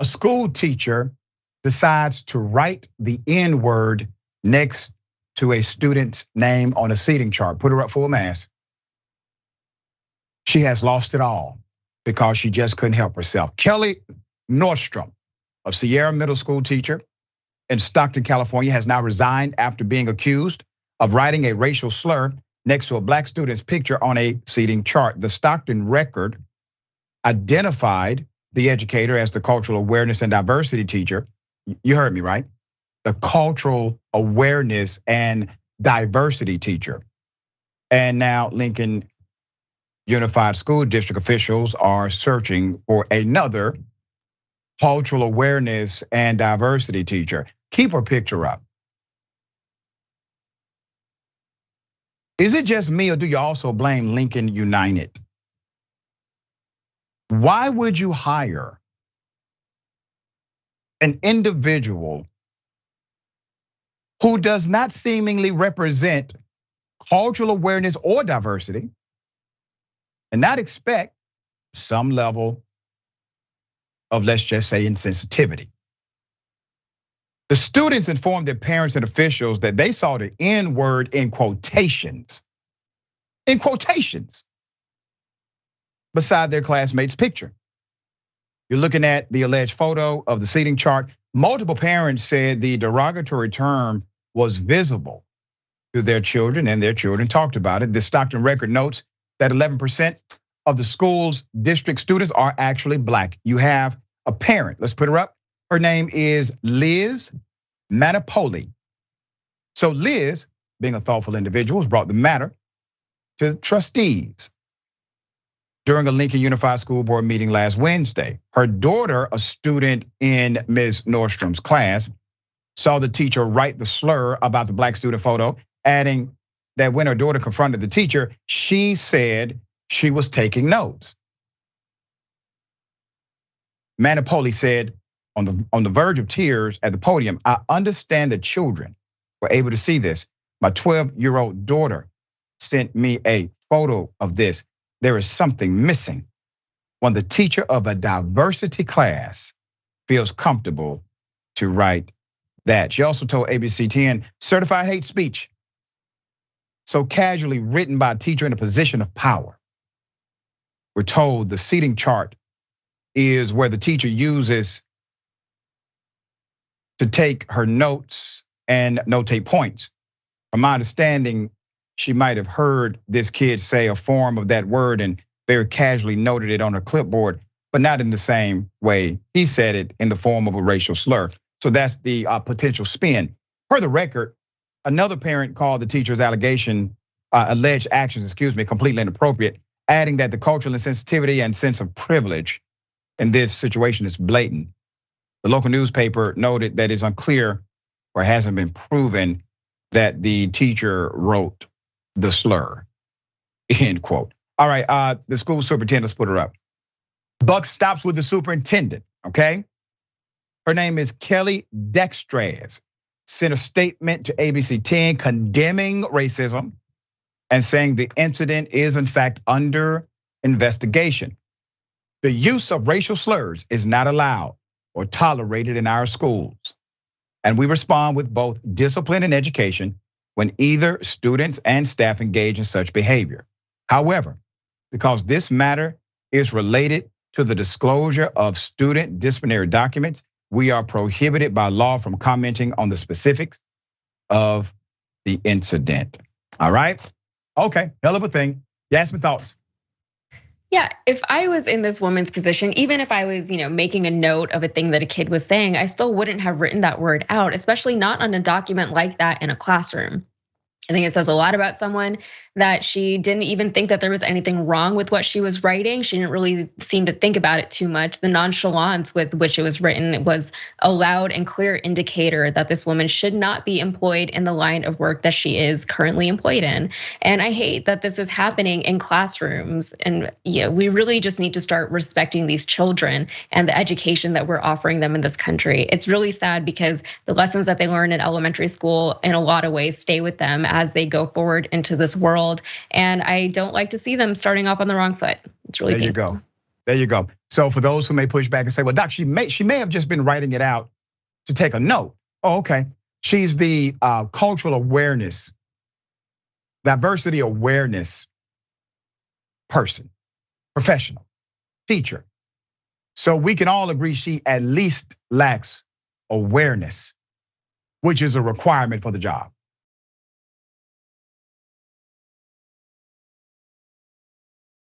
A school teacher decides to write the N word next to a student's name on a seating chart. Put her up full mass. She has lost it all because she just couldn't help herself. Kelly Nordstrom, a Sierra Middle School teacher in Stockton, California, has now resigned after being accused of writing a racial slur next to a black student's picture on a seating chart. The Stockton Record identified the educator as the cultural awareness and diversity teacher. You heard me, right? The cultural awareness and diversity teacher. And now Lincoln Unified School District officials are searching for another cultural awareness and diversity teacher. Keep her picture up. Is it just me, or do you also blame Lincoln United? Why would you hire an individual who does not seemingly represent cultural awareness or diversity and not expect some level of, let's just say, insensitivity? The students informed their parents and officials that they saw the N word in quotations, beside their classmate's picture. You're looking at the alleged photo of the seating chart. Multiple parents said the derogatory term was visible to their children, and their children talked about it. The Stockton Record notes that 11% of the school's district students are actually black. You have a parent, let's put her up. Her name is Liz Manipoli. So Liz, being a thoughtful individual, has brought the matter to trustees during a Lincoln Unified School Board meeting last Wednesday. Her daughter, a student in Ms. Nordstrom's class, saw the teacher write the slur about the black student photo, adding that when her daughter confronted the teacher, she said she was taking notes. Manipoli said, on the verge of tears at the podium, "I understand that children were able to see this. My 12-year-old daughter sent me a photo of this. There is something missing when the teacher of a diversity class feels comfortable to write that." She also told ABC 10, certified hate speech, so casually written by a teacher in a position of power. We're told the seating chart is where the teacher uses to take her notes and notate points. From my understanding, she might have heard this kid say a form of that word and very casually noted it on her clipboard, but not in the same way he said it, in the form of a racial slur. So that's the potential spin. Per the record, another parent called the teacher's alleged actions, completely inappropriate, adding that the cultural insensitivity and sense of privilege in this situation is blatant. The local newspaper noted that it's unclear, or hasn't been proven, that the teacher wrote the slur, end quote. All right, the school superintendent, let's put her up. Buck stops with the superintendent, okay? Her name is Kelly Dextraz, sent a statement to ABC 10 condemning racism and saying the incident is in fact under investigation. The use of racial slurs is not allowed or tolerated in our schools. And we respond with both discipline and education when either students and staff engage in such behavior. However, because this matter is related to the disclosure of student disciplinary documents, we are prohibited by law from commenting on the specifics of the incident. All right? Okay, hell of a thing. Yasmin, thoughts? Yeah, if I was in this woman's position, even if I was, making a note of a thing that a kid was saying, I still wouldn't have written that word out, especially not on a document like that in a classroom. I think it says a lot about someone that she didn't even think that there was anything wrong with what she was writing. She didn't really seem to think about it too much. The nonchalance with which it was written was a loud and clear indicator that this woman should not be employed in the line of work that she is currently employed in. And I hate that this is happening in classrooms. And we really just need to start respecting these children and the education that we're offering them in this country. It's really sad because the lessons that they learn in elementary school in a lot of ways stay with them as they go forward into this world. And I don't like to see them starting off on the wrong foot. It's really painful. There you go. So for those who may push back and say, well, Doc, she may have just been writing it out to take a note. Oh, okay. She's the cultural awareness, diversity awareness person, professional, teacher. So we can all agree she at least lacks awareness, which is a requirement for the job.